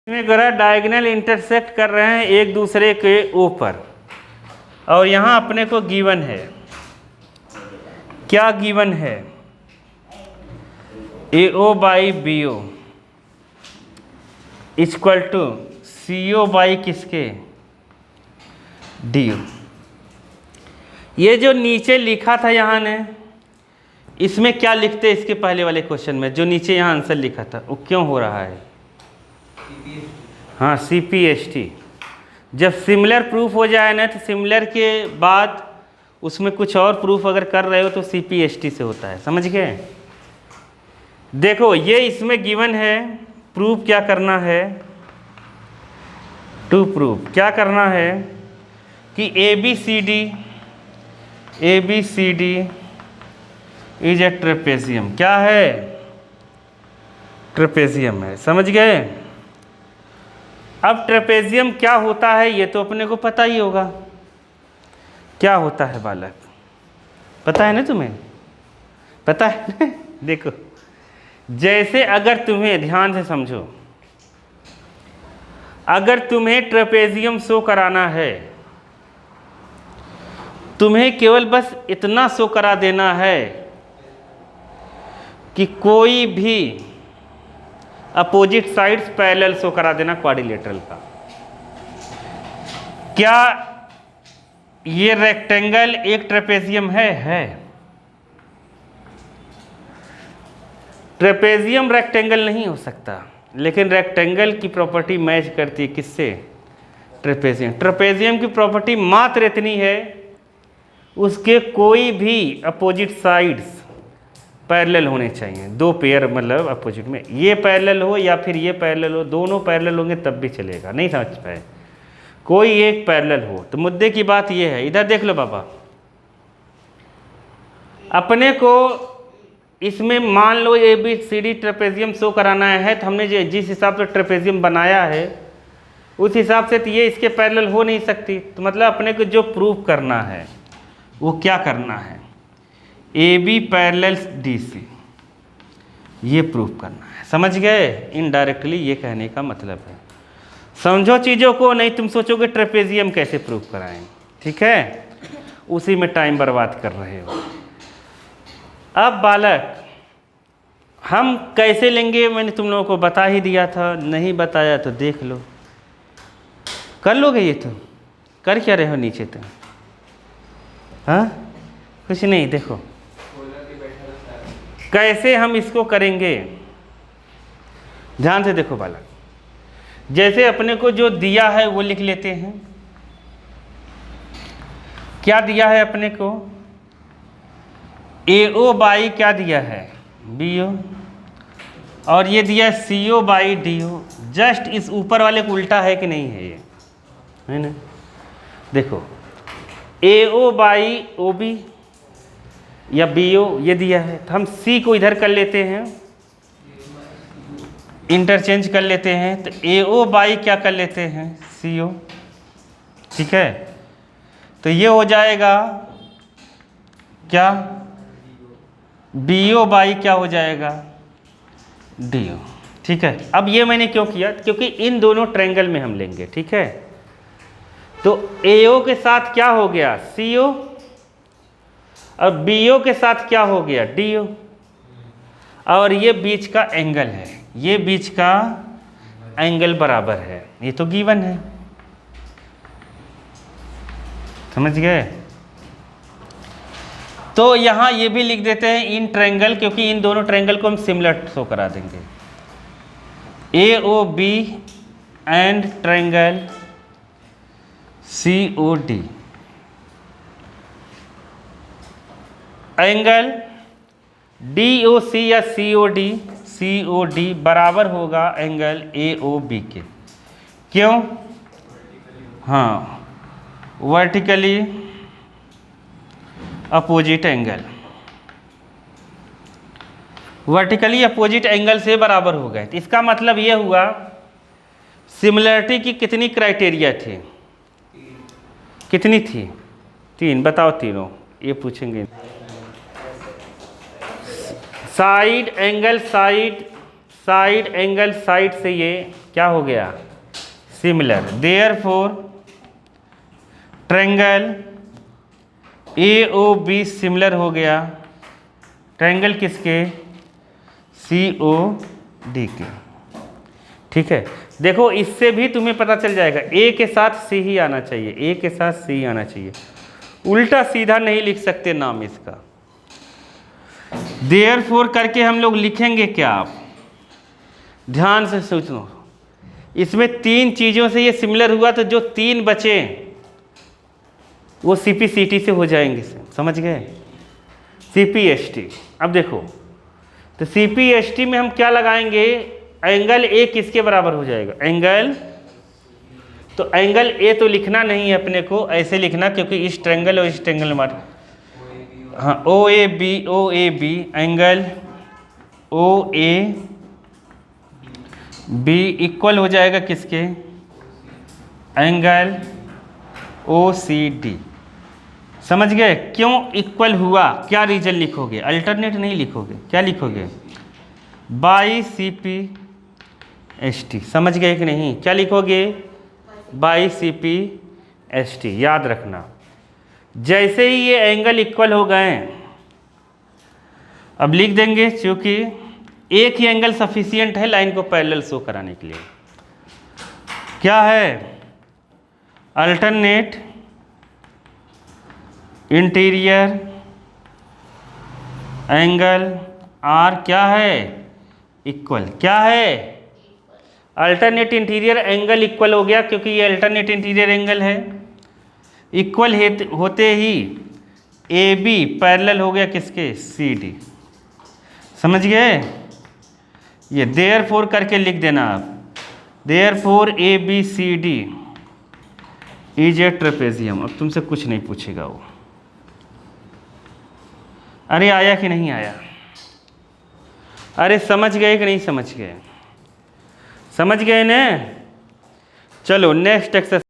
इसमें अगर diagonal intersect कर रहे हैं एक दूसरे के ऊपर, और यहाँ अपने को गिवन है, क्या गिवन है? AO by BO equal to CO by किसके? DO। ये जो नीचे लिखा था यहाँ ने, इसमें क्या लिखते इसके पहले वाले क्वेश्चन में, जो नीचे यहाँ आंसर लिखा था वो क्यों हो रहा है? हाँ, CPST। जब सिमिलर प्रूफ हो जाए ना, तो सिमिलर के बाद उसमें कुछ और प्रूफ अगर कर रहे हो तो CPST से होता है, समझ गए? देखो ये इसमें गिवन है, प्रूफ क्या करना है? टू प्रूफ क्या करना है कि ABCD इज ए ट्रेपेजियम। क्या है? ट्रेपेजियम है, समझ गए? अब ट्रेपेजियम क्या होता है ये तो अपने को पता ही होगा। क्या होता है बालक? पता है ना तुम्हें? पता है ना? देखो, जैसे अगर तुम्हें ध्यान से समझो, अगर तुम्हें ट्रेपेजियम शो कराना है, तुम्हें केवल बस इतना शो करा देना है कि कोई भी अपोजिट साइड्स पैरेलल शो करा देना क्वाड्रिलेटरल का। क्या ये रेक्टेंगल एक ट्रेपेजियम है? है। ट्रेपेजियम रेक्टेंगल नहीं हो सकता, लेकिन रेक्टेंगल की प्रॉपर्टी मैच करती है किससे? ट्रेपेजियम। ट्रेपेजियम की प्रॉपर्टी मात्र इतनी है, उसके कोई भी अपोजिट साइड्स पैरेलल होने चाहिए। दो पेयर मतलब अपोजिट में, ये पैरेलल हो या फिर ये पैरेलल हो, दोनों पैरेलल होंगे तब भी चलेगा। नहीं समझ पाए? कोई एक पैरेलल हो। तो मुद्दे की बात ये है, इधर देख लो बाबा, अपने को इसमें मान लो ABCD ट्रेपेजियम शो कराना है, तो हमने जिस हिसाब से ट्रेपेजियम बनाया है उस हिसाब से तो ये इसके पैरेलल हो नहीं सकती। तो मतलब अपने को जो प्रूव करना है वो क्या करना है? AB पैरेलल DC, ये प्रूव करना है। समझ गए? इनडायरेक्टली ये कहने का मतलब है। समझो चीज़ों को, नहीं तुम सोचोगे ट्रेपेजियम कैसे प्रूव कराएं। ठीक है, उसी में टाइम बर्बाद कर रहे हो। अब बालक हम कैसे लेंगे, मैंने तुम लोगों को बता ही दिया था, नहीं बताया तो देख लो। कर लोगे ये? तो कर क्या रहे हो नीचे? तो हाँ, कुछ नहीं। देखो कैसे हम इसको करेंगे, ध्यान से देखो बालक। जैसे अपने को जो दिया है वो लिख लेते हैं। क्या दिया है अपने को? AO बाई क्या दिया है? BO। और ये दिया है CO बाई DO। जस्ट इस ऊपर वाले को उल्टा है कि नहीं है? ये है ना? देखो AO बाई OB या BO ये दिया है, तो हम C को इधर कर लेते हैं, इंटरचेंज कर लेते हैं। तो AO बाई क्या कर लेते हैं? CO। ठीक है, तो ये हो जाएगा क्या? BO बाई क्या हो जाएगा? DO। ठीक है, अब ये मैंने क्यों किया? क्योंकि इन दोनों ट्रायंगल में हम लेंगे। ठीक है, तो AO के साथ क्या हो गया? CO, और BO के साथ क्या हो गया? DO। और ये बीच का एंगल है, ये बीच का एंगल बराबर है, ये तो गिवन है। समझ गए? तो यहाँ ये भी लिख देते हैं इन ट्रायंगल, क्योंकि इन दोनों ट्रायंगल को हम सिमिलर शो करा देंगे। AOB and triangle COD। Angle DOC या COD बराबर होगा एंगल AOB के। क्यों? हाँ, vertically opposite angle, vertically opposite angle से बराबर हो गए। तो इसका मतलब ये हुआ सिमिलरिटी की कितनी क्राइटेरिया थी? कितनी थी? 3। बताओ तीनों, ये पूछेंगे। साइड एंगल साइड से ये क्या हो गया, similar. Therefore triangle AOB similar हो गया ट्रायंगल किसके, COD के। ठीक है, देखो इससे भी तुम्हें पता चल जाएगा A के साथ C ही आना चाहिए, A के साथ C आना चाहिए, उल्टा सीधा नहीं लिख सकते नाम इसका। देयरफॉर करके हम लोग लिखेंगे क्या, आप ध्यान से सोचो। इसमें 3 चीज़ों से ये सिमिलर हुआ तो जो 3 बचे वो CPCT से हो जाएंगे, समझ गए, CPST। अब देखो तो CPST में हम क्या लगाएंगे, एंगल A किसके बराबर हो जाएगा, एंगल, तो एंगल A तो लिखना नहीं है अपने को, ऐसे लिखना क्योंकि इस ट्रायंगल और इस ट्रायंगल में, हाँ OAB एंगल OAB इक्वल हो जाएगा किसके, एंगल OCD। समझ गए क्यों इक्वल हुआ, क्या रीजन लिखोगे, अल्टरनेट नहीं लिखोगे, क्या लिखोगे, बाई CPST। समझ गए कि नहीं, क्या लिखोगे, बाई CPST। याद रखना, जैसे ही ये एंगल इक्वल हो गए अब लिख देंगे, क्योंकि एक ही एंगल सफिशियंट है लाइन को पैरेलल शो कराने के लिए। क्या है, अल्टरनेट इंटीरियर एंगल आर क्या है, इक्वल, क्या है, अल्टरनेट इंटीरियर एंगल इक्वल हो गया क्योंकि ये अल्टरनेट इंटीरियर एंगल है। इक्वल होते ही AB पैरेलल हो गया किसके, CD। समझ गए, ये देयरफॉर करके लिख देना आप, therefore ABCD is a trapezium. अब तुमसे कुछ नहीं पूछेगा वो। अरे आया कि नहीं आया, अरे समझ गए कि नहीं समझ गए, समझ गए ना। चलो नेक्स्ट एक्सरसाइज।